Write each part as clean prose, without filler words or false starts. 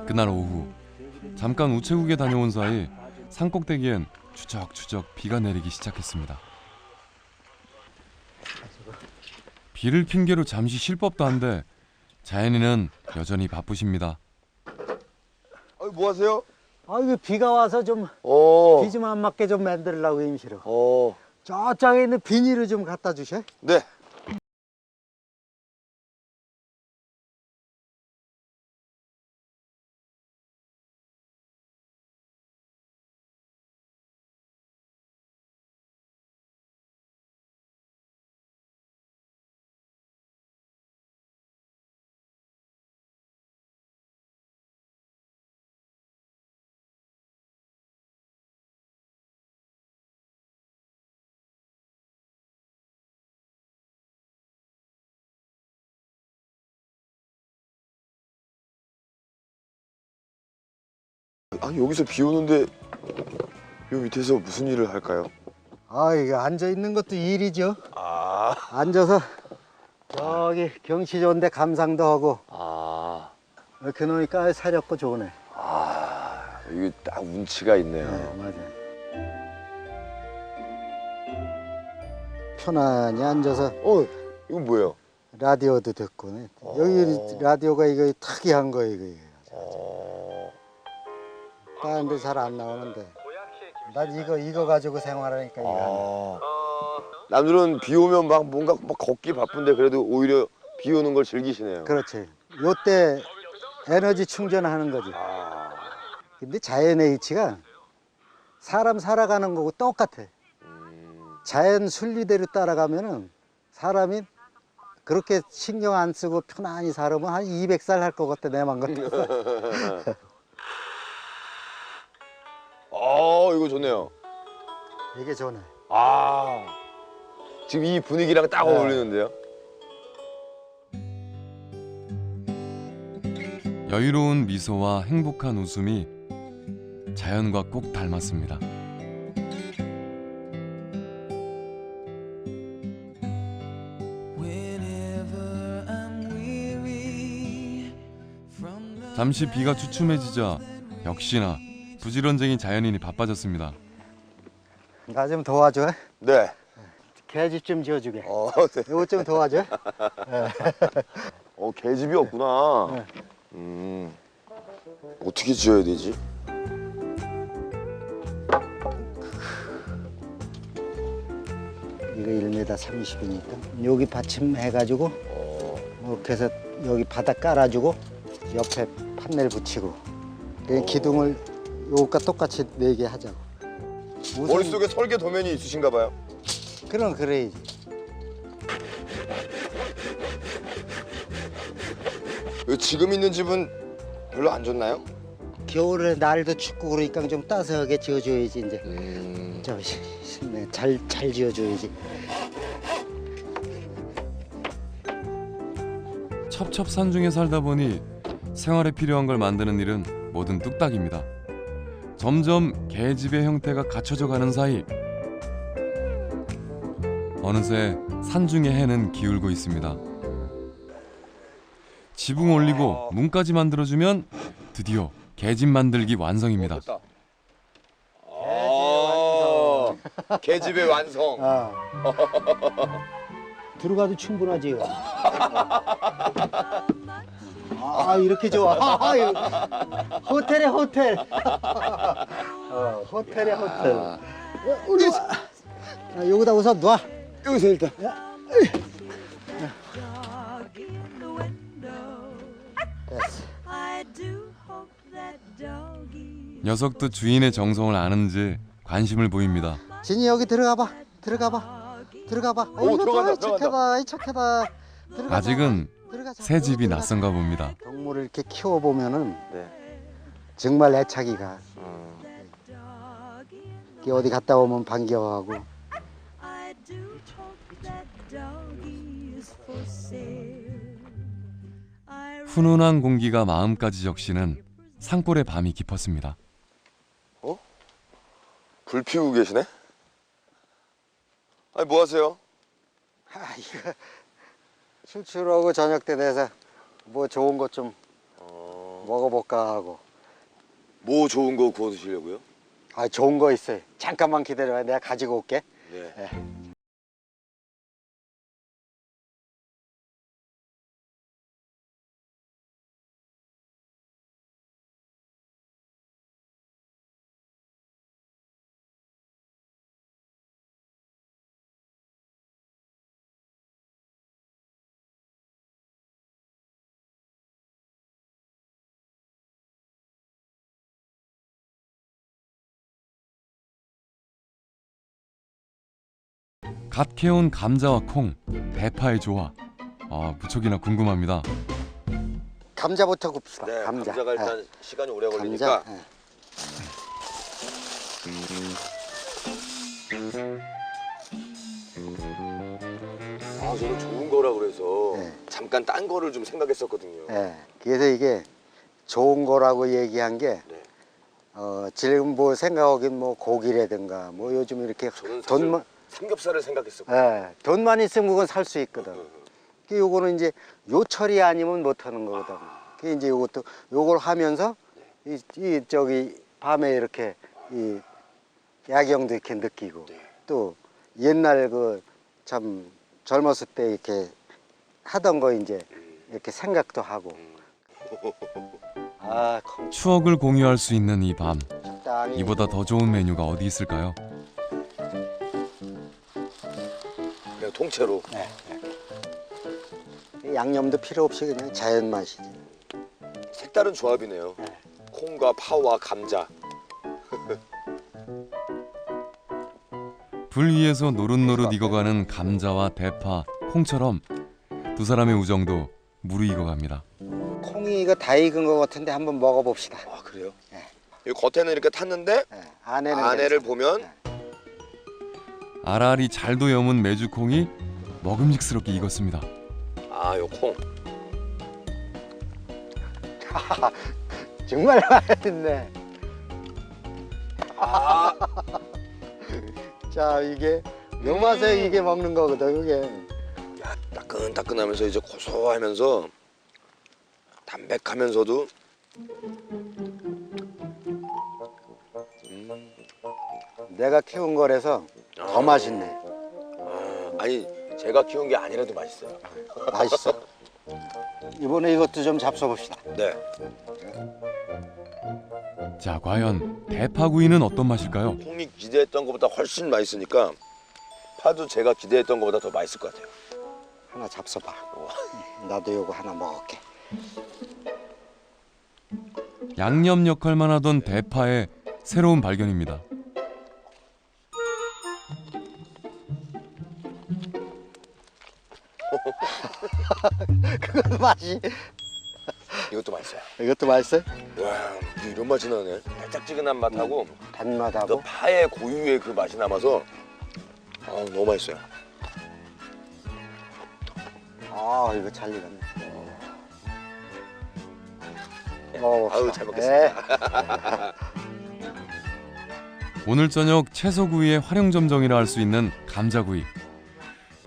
그날 오후 잠깐 우체국에 다녀온 사이 산꼭대기엔 추적추적 비가 내리기 시작했습니다. 비를 핑계로 잠시 쉴 법도 한데 자연이는 여전히 바쁘십니다. 뭐 하세요? 이거 비가 와서 좀 비 좀 안 맞게 좀 만들려고 임시로. 저쪽에 있는 비닐을 좀 갖다 주셔. 네. 여기서 비 오는데 요 밑에서 무슨 일을 할까요? 이거 앉아 있는 것도 일이죠. 앉아서 저기 경치 좋은데 감상도 하고. 이렇게 놓으니까 사렵고 좋네. 이게 딱 운치가 있네요. 네, 맞아요. 편안히 앉아서 이건 뭐예요? 라디오도 듣고. 여기 라디오가 이거 특이한 거예요. 이거. 다른 데 잘 안 나오는데 난 이거 가지고 생활하니까 이거 남들은 비 오면 막 뭔가 막 걷기 바쁜데 그래도 오히려 비 오는 걸 즐기시네요. 그렇지. 요때 에너지 충전하는 거지. 근데 자연의 이치가 사람 살아가는 거고 똑같아. 자연 순리대로 따라가면은 사람이 그렇게 신경 안 쓰고 편안히 살으면 한 200살 할 것 같아, 내 맘 같아서. 이거 좋네요. 이게 좋네. 지금 이 분위기랑 딱 어울리는데요. 여유로운 미소와 행복한 웃음이 자연과 꼭 닮았습니다. 잠시 비가 주춤해지자 역시나 부지런쟁이 자연인이 바빠졌습니다. 나 좀 도와줘. 네. 개집 좀 지어주게. 네. 이거 좀 도와줘. 개집이 없구나. 어떻게 지어야 되지? 이거 1m 30이니까 여기 받침해가지고 이렇게 해서 여기 바닥 깔아주고 옆에 판넬 붙이고 기둥을 요것과 똑같이 4개 하자고. 머릿속에 설계 도면이 있으신가 봐요. 그럼 그래야지. 지금 있는 집은 별로 안 좋나요? 겨울에 날도 춥고 그러니까 좀 따스하게 지어줘야지 이제. 잘 지어줘야지. 첩첩산중에 살다 보니 생활에 필요한 걸 만드는 일은 뭐든 뚝딱입니다. 점점 개집의 형태가 갖춰져 가는 사이 어느새 산중의 해는 기울고 있습니다. 지붕 올리고 문까지 만들어주면 드디어 개집 만들기 완성입니다. 개집의 완성. 들어가도 충분하지. 이렇게 좋아. 호텔에 호텔. 호텔에 호텔. 우리 여기다 우선 놔. 여기서 일단. 녀석도 주인의 정성을 아는지 관심을 보입니다. 진이 여기 들어가봐. 들어가봐. 들어간다. 착하다. 아직은 새 집이 낯선가 봅니다. 동물을 이렇게 키워보면은 정말 애착이 가. 어디 갔다 오면 반겨하고. 훈훈한 공기가 마음까지 적시는 산골의 밤이 깊었습니다. 불 피우고 계시네? 뭐 하세요? 이거 출출하고 저녁 때 돼서 뭐 좋은 것 좀 먹어볼까 하고. 뭐 좋은 거 구워 드시려고요? 아, 좋은 거 있어요. 잠깐만 기다려봐. 내가 가지고 올게. 네. 네. 갓 캐온 감자와 콩, 대파의 조화. 아, 무척이나 궁금합니다. 감자부터 굽시다. 네, 감자. 감자가 일단 네. 시간이 오래 감자. 걸리니까. 네. 아, 저는 좋은 거라 그래서 네. 잠깐 딴 거를 좀 생각했었거든요. 네. 그래서 이게 좋은 거라고 얘기한 게 네. 지금 뭐 생각하긴 뭐 고기라든가 뭐 요즘 이렇게 저는 사실 돈만 삼겹살을 생각했었거든요. 예, 돈만 있으면 그건 살 수 있거든. 그 요거는 이제 요철이 아니면 못 하는 거거든. 그 이제 요것도 요걸 하면서 이 저기 밤에 이렇게 이 야경도 이렇게 느끼고 네. 또 옛날 그 참 젊었을 때 이렇게 하던 거 이제 이렇게 생각도 하고. 아, 추억을 공유할 수 있는 이 밤. 적당히. 이보다 더 좋은 메뉴가 어디 있을까요? 그냥 통째로. 네, 네. 양념도 필요 없이 그냥 자연 맛이지. 색다른 조합이네요. 네. 콩과 파와 감자. 불 위에서 노릇노릇 익어가는 감자와 대파, 콩처럼 두 사람의 우정도 무르익어갑니다. 콩이 이거 다 익은 것 같은데 한번 먹어봅시다. 아, 그래요? 네. 이 겉에는 이렇게 탔는데 네, 안에는 안에를 괜찮아요. 보면 네. 알알이 잘도 여문 메주콩이 먹음직스럽게 익었습니다. 아, 요 콩. 정말 맛있네. 아, 자, 이게 요 맛에 이게 먹는 거거든, 이게. 야, 따끈따끈하면서 이제 고소하면서 담백하면서도 내가 키운 거라서 더 맛있네. 아니 제가 키운 게 아니라도 맛있어요. 맛있어. 이번에 이것도 좀 잡숴봅시다. 네. 자, 과연 대파구이는 어떤 맛일까요? 콩이 기대했던 것보다 훨씬 맛있으니까 파도 제가 기대했던 것보다 더 맛있을 것 같아요. 하나 잡숴봐. 나도 요거 하나 먹을게. 양념 역할만 하던 대파의 새로운 발견입니다. 그거 맛이. 이것도 맛있어요. 이것도 맛있어요? 와, 이런 맛이 나네. 달짝지근한 맛하고 그 단맛하고. 파의 고유의 그 맛이 남아서 너무 맛있어요. 아, 이거 잘 익었네. 아유, 잘 먹겠습니다. 네. 오늘 저녁 채소구이의 활용점정이라 할 수 있는 감자구이.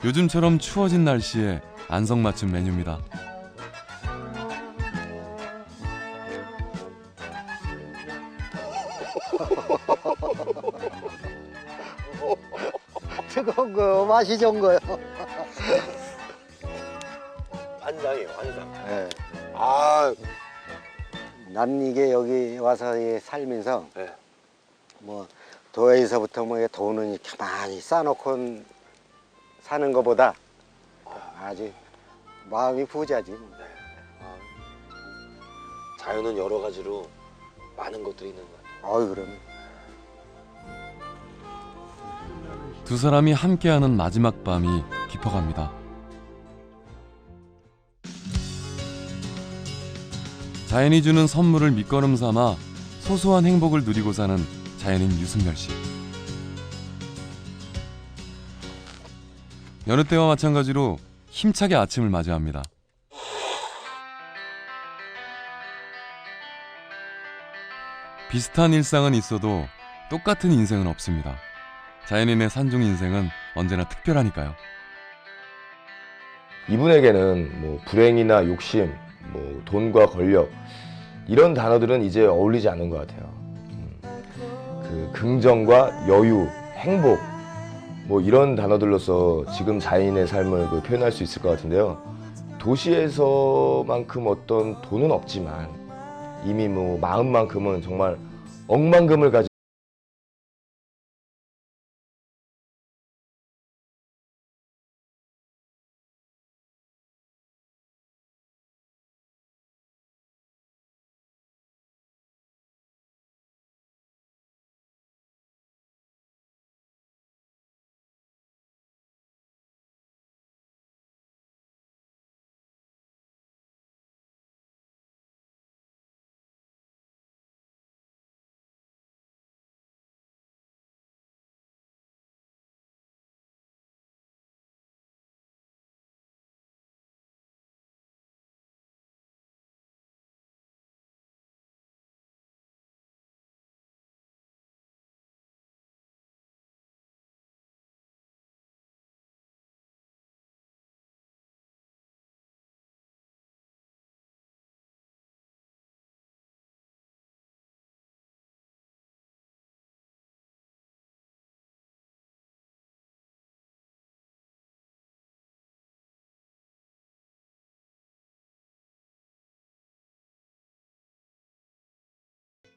요즘처럼 추워진 날씨에 안성맞춤 메뉴입니다. 뜨거운 거 맛이 좋은 거요. 환상이에요, 환상. 네. 아, 난 이게 여기 와서 살면서 네. 뭐 도에서부터 뭐 돈은 이렇게 많이 쌓아놓고 사는 것보다 아주 마음이 부자지. 자연은 여러 가지로 많은 것들이 있는 것 같아요. 어이, 그럼. 두 사람이 함께하는 마지막 밤이 깊어갑니다. 자연이 주는 선물을 밑거름 삼아 소소한 행복을 누리고 사는 자연인 유승열 씨. 여느 때와 마찬가지로 힘차게 아침을 맞이합니다. 비슷한 일상은 있어도 똑같은 인생은 없습니다. 자연인의 산중 인생은 언제나 특별하니까요. 이분에게는 뭐 불행이나 욕심, 뭐 돈과 권력 이런 단어들은 이제 어울리지 않는 것 같아요. 그 긍정과 여유, 행복 뭐 이런 단어들로서 지금 자연의 삶을 그 표현할 수 있을 것 같은데요. 도시에서만큼 어떤 돈은 없지만 이미 뭐 마음만큼은 정말 억만금을 가지고